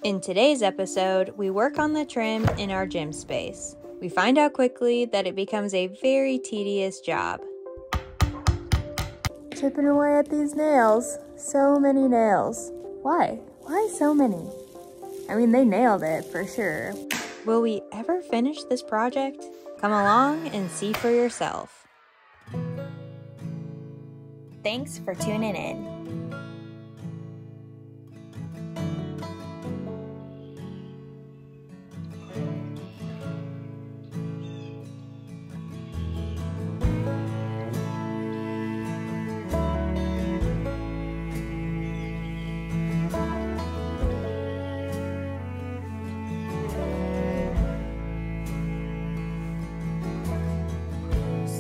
In today's episode, we work on the trim in our gym space. We find out quickly that it becomes a very tedious job. Chipping away at these nails. So many nails. Why? Why so many? I mean, they nailed it for sure. Will we ever finish this project? Come along and see for yourself. Thanks for tuning in.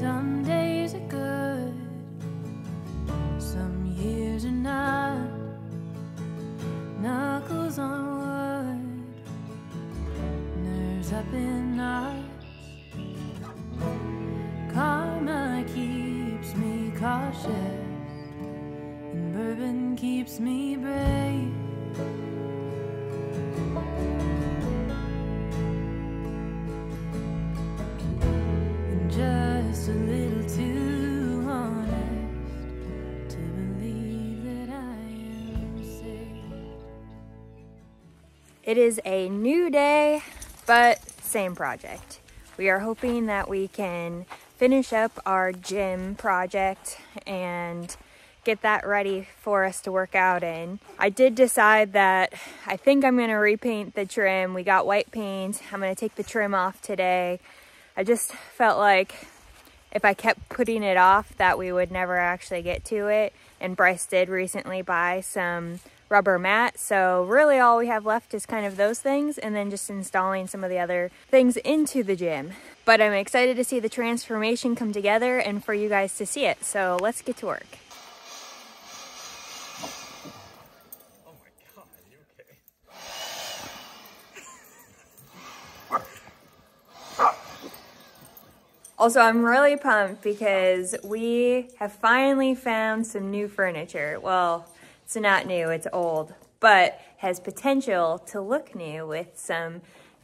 Some days are good, some years are not. Knuckles on wood, nerves up in knots. Karma keeps me cautious, and bourbon keeps me brave. Just a little too honest to believe that I am safe. It is a new day, but same project. We are hoping that we can finish up our gym project and get that ready for us to work out in. I did decide that I think I'm gonna repaint the trim. We got white paint. I'm gonna take the trim off today. I just felt like if I kept putting it off that we would never actually get to it. And Bryce did recently buy some rubber mat. So really all we have left is kind of those things and then just installing some of the other things into the gym. But I'm excited to see the transformation come together and for you guys to see it. So let's get to work. Also, I'm really pumped because we have finally found some new furniture. Well, it's not new, it's old, but has potential to look new with some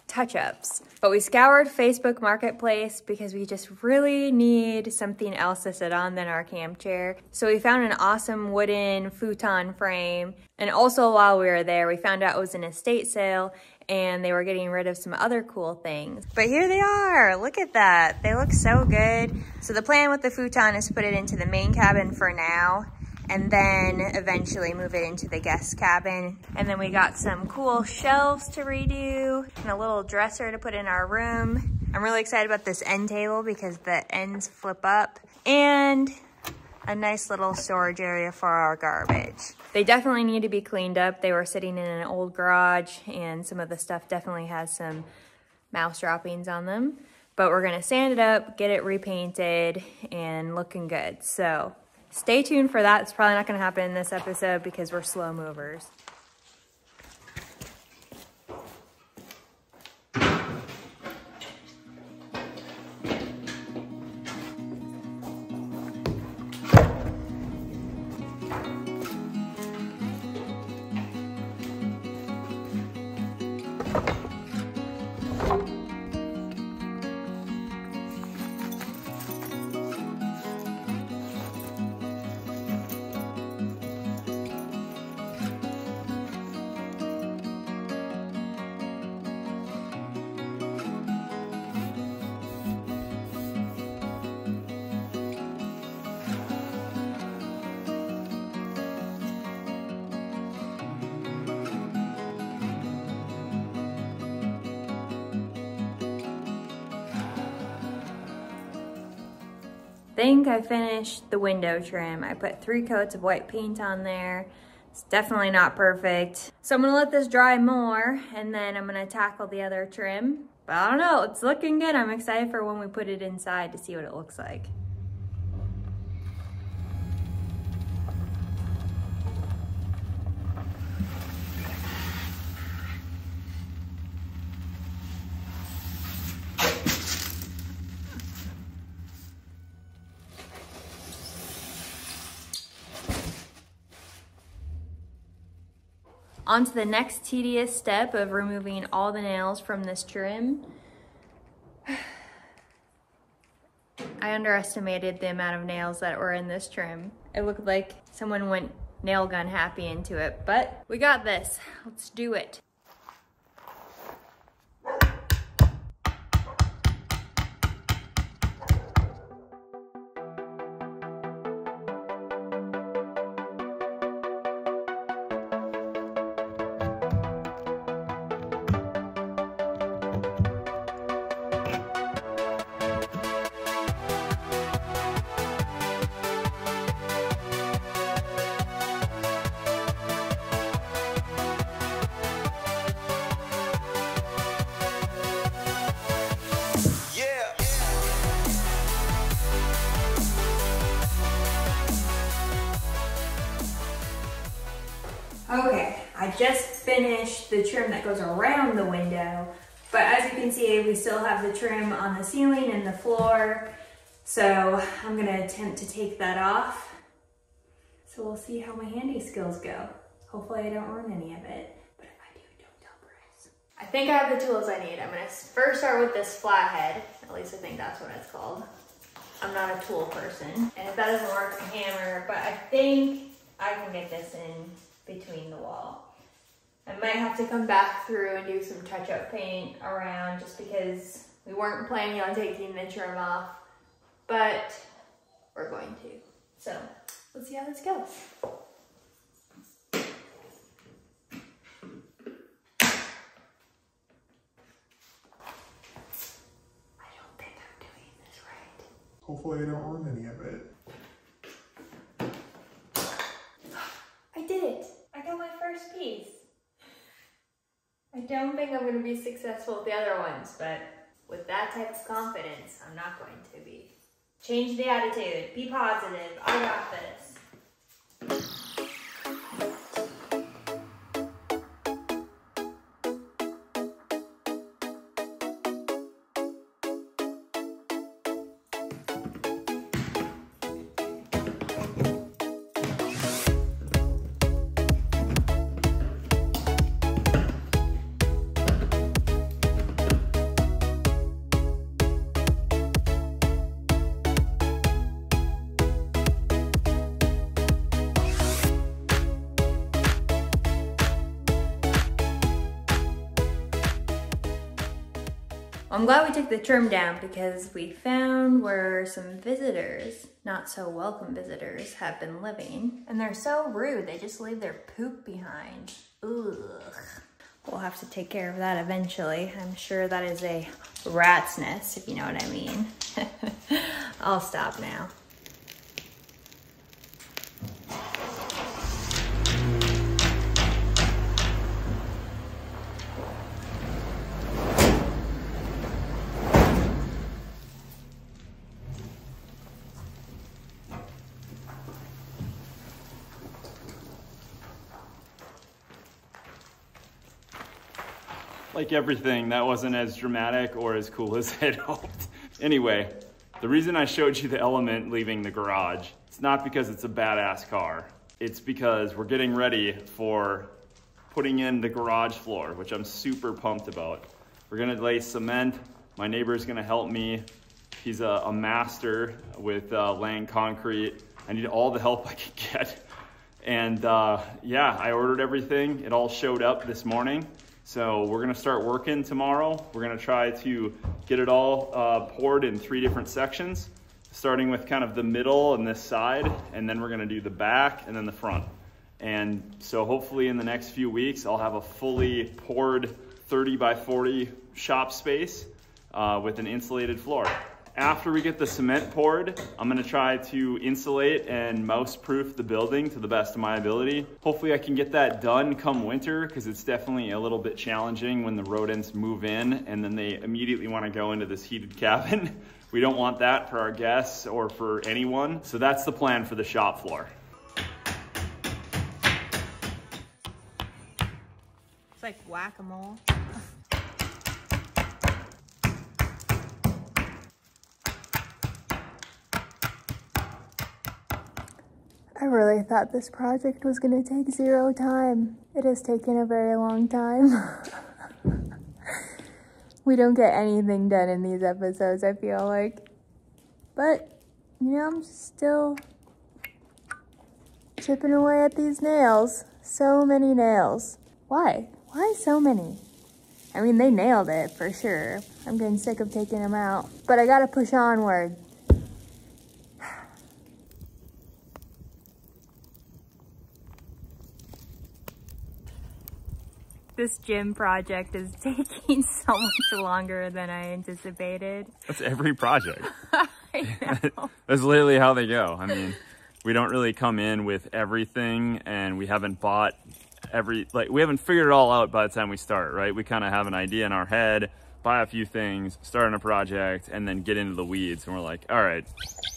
touch-ups. But we scoured Facebook Marketplace because we just really need something else to sit on than our camp chair. So we found an awesome wooden futon frame. And also while we were there, we found out it was an estate sale and they were getting rid of some other cool things. But here they are, look at that. They look so good. So the plan with the futon is to put it into the main cabin for now and then eventually move it into the guest cabin. And then we got some cool shelves to redo and a little dresser to put in our room. I'm really excited about this end table because the ends flip up and a nice little storage area for our garbage. They definitely need to be cleaned up. They were sitting in an old garage and some of the stuff definitely has some mouse droppings on them. But we're gonna sand it up, get it repainted, and looking good. So stay tuned for that. It's probably not gonna happen in this episode because we're slow movers. Think I finished the window trim. I put 3 coats of white paint on there. It's definitely not perfect. So I'm gonna let this dry more and then I'm gonna tackle the other trim. But I don't know, it's looking good. I'm excited for when we put it inside to see what it looks like. On to the next tedious step of removing all the nails from this trim. I underestimated the amount of nails that were in this trim. It looked like someone went nail gun happy into it, but we got this. Let's do it. Okay, I just finished the trim that goes around the window, but as you can see, we still have the trim on the ceiling and the floor, so I'm gonna attempt to take that off. So we'll see how my handy skills go. Hopefully I don't ruin any of it, but if I do, don't tell Bruce. I think I have the tools I need. I'm gonna first start with this flathead, at least I think that's what it's called. I'm not a tool person, and if that doesn't work, a hammer, but I think I can get this in between the wall. I might have to come back through and do some touch-up paint around just because we weren't planning on taking the trim off, but we're going to. So let's see how this goes. I don't think I'm doing this right. Hopefully I don't ruin any of it. I did it. I got my first piece. I don't think I'm going to be successful with the other ones, but with that type of confidence, I'm not going to be. Change the attitude. Be positive. I got this. I'm glad we took the trim down because we found where some visitors, not so welcome visitors, have been living. And they're so rude, they just leave their poop behind. Ugh. We'll have to take care of that eventually. I'm sure that is a rat's nest, if you know what I mean. I'll stop now. Like everything, that wasn't as dramatic or as cool as I'd hoped. Anyway, the reason I showed you the Element leaving the garage, it's not because it's a badass car. It's because we're getting ready for putting in the garage floor, which I'm super pumped about. We're gonna lay cement. My neighbor's gonna help me. He's a master with laying concrete. I need all the help I can get. And yeah, I ordered everything. It all showed up this morning. So we're gonna start working tomorrow. We're gonna try to get it all poured in 3 different sections, starting with kind of the middle and this side, and then we're gonna do the back and then the front. And so hopefully in the next few weeks, I'll have a fully poured 30 by 40 shop space with an insulated floor. After we get the cement poured, I'm gonna try to insulate and mouse-proof the building to the best of my ability. Hopefully I can get that done come winter, because it's definitely a little bit challenging when the rodents move in and then they immediately wanna go into this heated cabin. We don't want that for our guests or for anyone. So that's the plan for the shop floor. It's like whack-a-mole. I really thought this project was gonna take 0 time. It has taken a very long time. We don't get anything done in these episodes, I feel like. But, you know, I'm still chipping away at these nails. So many nails. Why? Why so many? I mean, they nailed it for sure. I'm getting sick of taking them out. But I gotta push onward. This gym project is taking so much longer than I anticipated. That's every project. I know. That's literally how they go. I mean, we don't really come in with everything, and we haven't bought we haven't figured it all out by the time we start, right? We kind of have an idea in our head, buy a few things, start on a project, and then get into the weeds. And we're like, all right,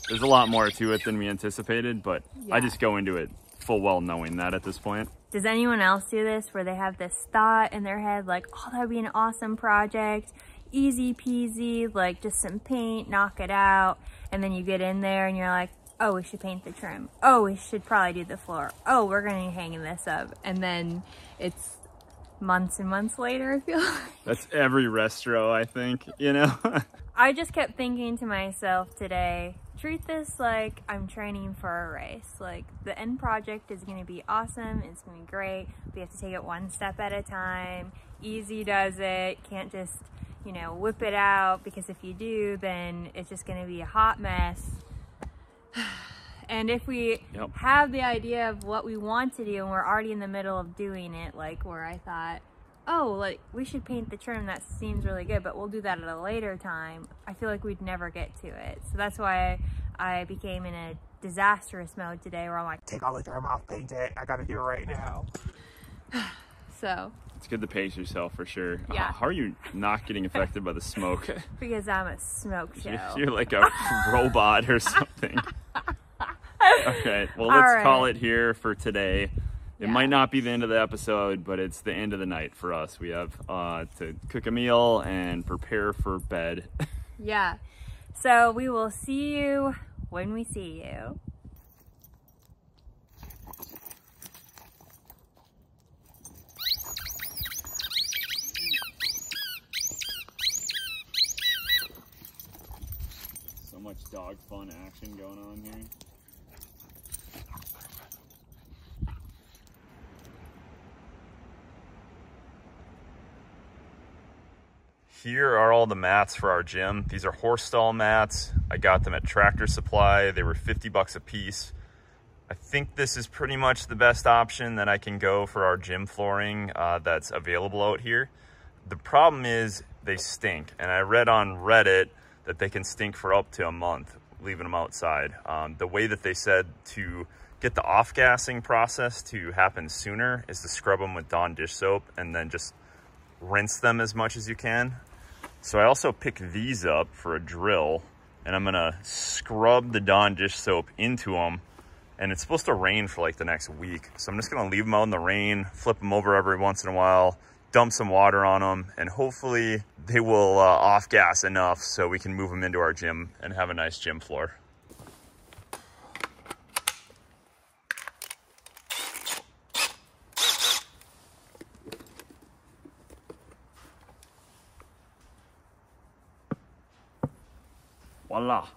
there's a lot more to it than we anticipated, but yeah. I just go into it full well knowing that at this point. Does anyone else do this where they have this thought in their head like, oh, that'd be an awesome project, easy peasy, like just some paint, knock it out, and then you get in there and you're like, oh, we should paint the trim. Oh, we should probably do the floor. Oh, we're gonna be hanging this up. And then it's months and months later, I feel like. That's every restro, I think, you know? I just kept thinking to myself today, treat this like I'm training for a race. Like, the end project is gonna be awesome, it's gonna be great. We have to take it one step at a time. Easy does it, can't just, you know, whip it out, because if you do, then it's just gonna be a hot mess. And if we have the idea of what we want to do and we're already in the middle of doing it, like where I thought, oh, like we should paint the trim, that seems really good, but we'll do that at a later time, I feel like we'd never get to it. So that's why I became in a disastrous mode today where I'm like, take all the trim off, paint it, I gotta do it right now. So it's good to pace yourself for sure. Yeah. How are you not getting affected by the smoke? Because I'm a smoke show. You're like a robot or something. Okay, well, let's call it here for today. It might not be the end of the episode, but it's the end of the night for us. We have to cook a meal and prepare for bed. Yeah. So we will see you when we see you. So much dog fun action going on here. Here are all the mats for our gym. These are horse stall mats. I got them at Tractor Supply. They were 50 bucks a piece. I think this is pretty much the best option that I can go for our gym flooring that's available out here. The problem is they stink. And I read on Reddit that they can stink for up to a month, leaving them outside. The way that they said to get the off-gassing process to happen sooner is to scrub them with Dawn dish soap and then just rinse them as much as you can. So I also picked these up for a drill, and I'm gonna scrub the Dawn dish soap into them, and it's supposed to rain for like the next week. So I'm just gonna leave them out in the rain, flip them over every once in a while, dump some water on them, and hopefully they will off-gas enough so we can move them into our gym and have a nice gym floor. Voila.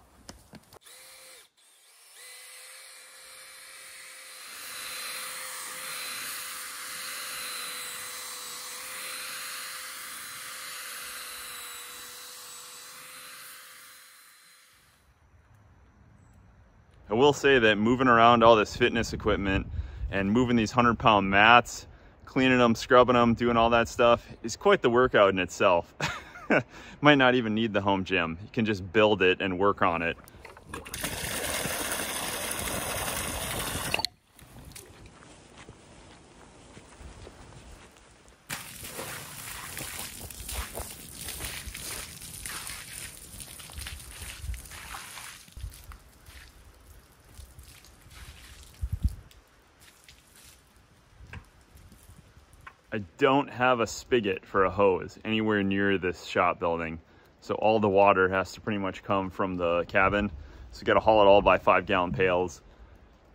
I will say that moving around all this fitness equipment and moving these 100-pound mats, cleaning them, scrubbing them, doing all that stuff is quite the workout in itself. Might not even need the home gym. You can just build it and work on it. I don't have a spigot for a hose anywhere near this shop building. So all the water has to pretty much come from the cabin. So you gotta haul it all by 5-gallon pails.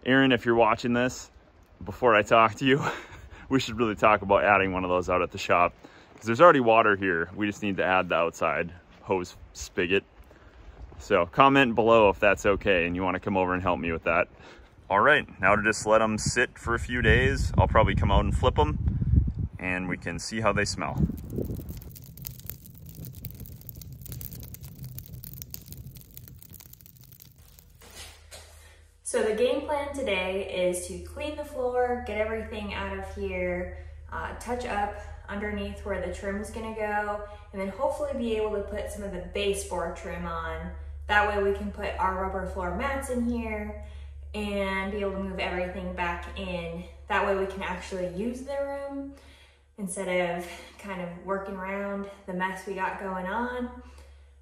Aaron, if you're watching this, before I talk to you, we should really talk about adding one of those out at the shop, because there's already water here. We just need to add the outside hose spigot. So comment below if that's okay and you want to come over and help me with that. All right, now to just let them sit for a few days. I'll probably come out and flip them and we can see how they smell. So the game plan today is to clean the floor, get everything out of here, touch up underneath where the trim is gonna go, and then hopefully be able to put some of the baseboard trim on. That way we can put our rubber floor mats in here and be able to move everything back in. That way we can actually use the room instead of kind of working around the mess we got going on.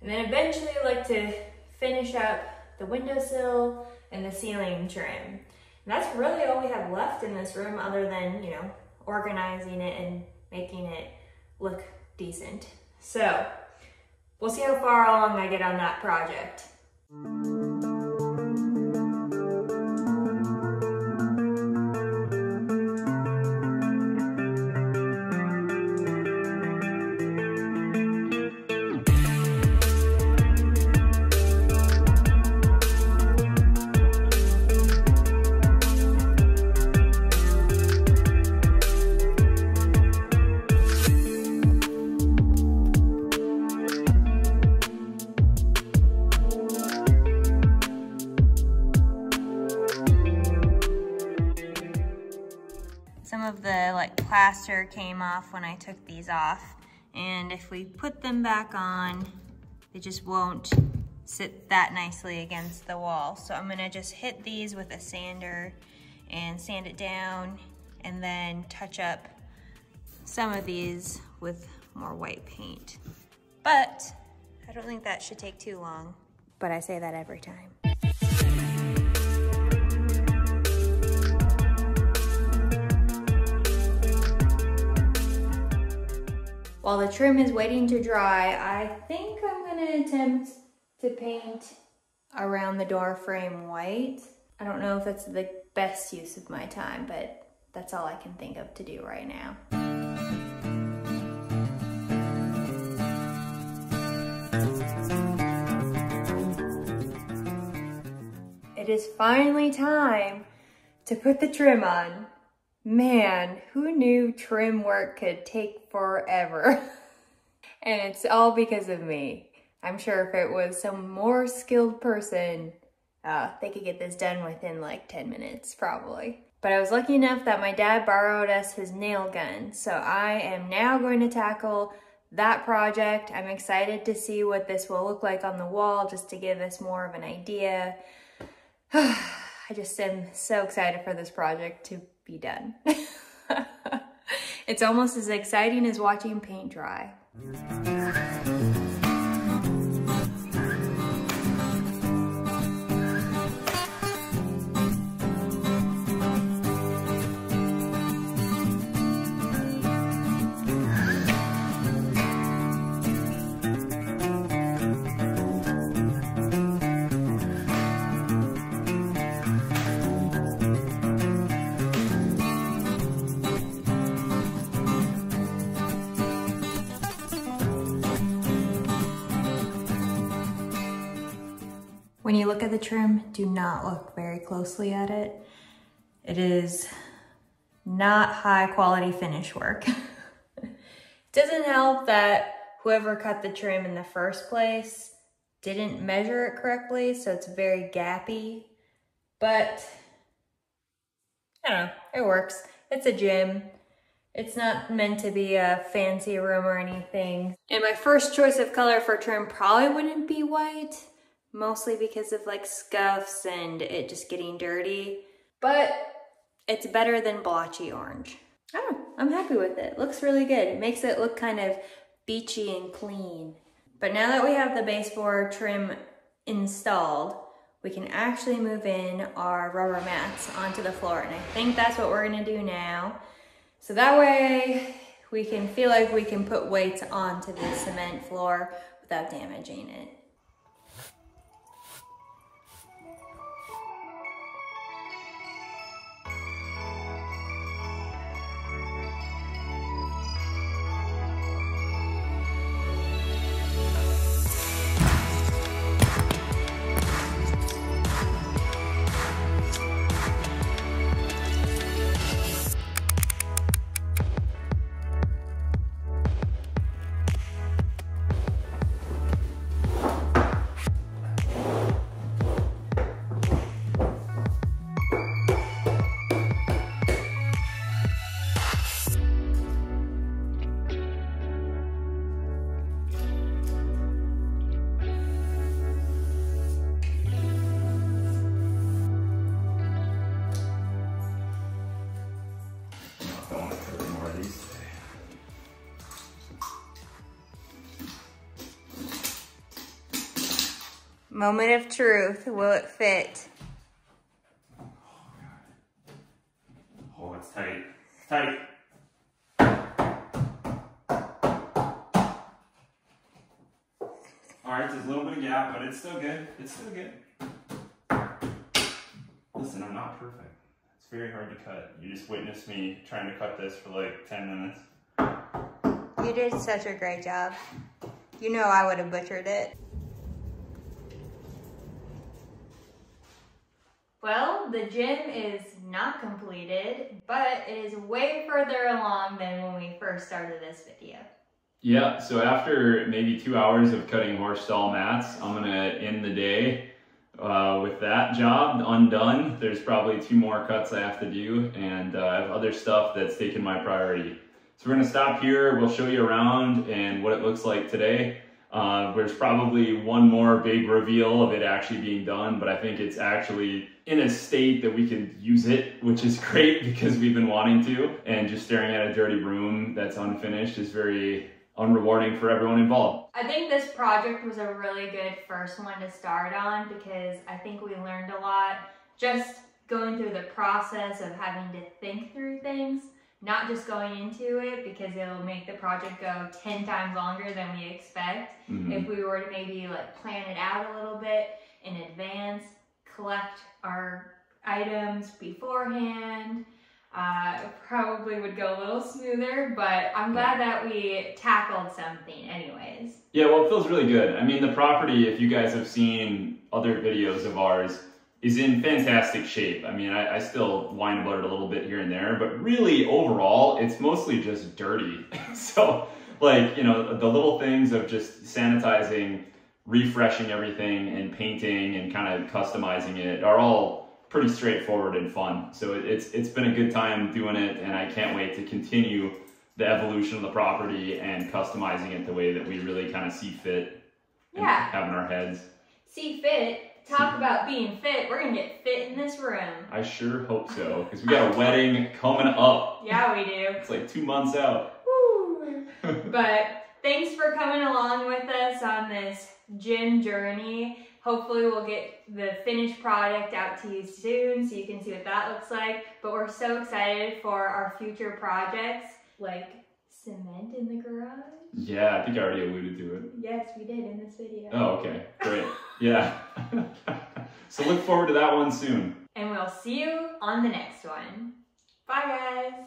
And then eventually I'd like to finish up the windowsill and the ceiling trim. And that's really all we have left in this room other than, you know, organizing it and making it look decent. So we'll see how far along I get on that project. Some of the plaster came off when I took these off, and if we put them back on, they just won't sit that nicely against the wall. So I'm gonna just hit these with a sander and sand it down, and then touch up some of these with more white paint. But I don't think that should take too long, but I say that every time. While the trim is waiting to dry, I think I'm gonna attempt to paint around the door frame white. I don't know if that's the best use of my time, but that's all I can think of to do right now. It is finally time to put the trim on. Man, who knew trim work could take forever? And it's all because of me. I'm sure if it was some more skilled person, they could get this done within like 10 minutes, probably. But I was lucky enough that my dad borrowed us his nail gun. So I am now going to tackle that project. I'm excited to see what this will look like on the wall, just to give us more of an idea. I just am so excited for this project to be done. It's almost as exciting as watching paint dry. When you look at the trim, do not look very closely at it. It is not high quality finish work. It doesn't help that whoever cut the trim in the first place didn't measure it correctly, so it's very gappy. But I don't know, it works. It's a gym. It's not meant to be a fancy room or anything. And my first choice of color for trim probably wouldn't be white, mostly because of like scuffs and it just getting dirty. But it's better than blotchy orange. I don't know, I'm happy with it. Looks really good. It makes it look kind of beachy and clean. But now that we have the baseboard trim installed, we can actually move in our rubber mats onto the floor. And I think that's what we're gonna do now. So that way we can feel like we can put weights onto the cement floor without damaging it. Moment of truth. Will it fit? Oh, it's tight. It's tight. All right, there's a little bit of gap, but it's still good. It's still good. Listen, I'm not perfect. It's very hard to cut. You just witnessed me trying to cut this for like 10 minutes. You did such a great job. You know I would have butchered it. Well, the gym is not completed, but it is way further along than when we first started this video. Yeah, so after maybe 2 hours of cutting horse stall mats, I'm gonna end the day with that job undone. There's probably 2 more cuts I have to do, and I have other stuff that's taken my priority. So we're gonna stop here. We'll show you around and what it looks like today. There's probably one more big reveal of it actually being done, but I think it's actually in a state that we can use it, which is great because we've been wanting to. And just staring at a dirty room that's unfinished is very unrewarding for everyone involved. I think this project was a really good first one to start on because I think we learned a lot just going through the process of having to think through things, not just going into it because it'll make the project go 10 times longer than we expect. If we were to maybe like plan it out a little bit in advance, collect our items beforehand, probably would go a little smoother, but I'm glad that we tackled something anyways. Yeah, well, it feels really good. I mean, the property, if you guys have seen other videos of ours, is in fantastic shape. I mean, I still whine about it a little bit here and there, but really overall, it's mostly just dirty. So like, you know, the little things of just sanitizing, refreshing everything and painting and kind of customizing it are all pretty straightforward and fun. So it's been a good time doing it, and I can't wait to continue the evolution of the property and customizing it the way that we really kind of see fit and have in our heads. See fit. Talk about being fit. We're gonna get fit in this room. I sure hope so, because we got a wedding coming up. Yeah, we do. It's like 2 months out. Woo. But thanks for coming along with us on this gym journey. Hopefully we'll get the finished product out to you soon so you can see what that looks like. But we're so excited for our future projects, like cement in the garage. Yeah, I think I already alluded to it. Yes, we did in this video. Oh, okay, great. Yeah. So look forward to that one soon. And we'll see you on the next one. Bye, guys.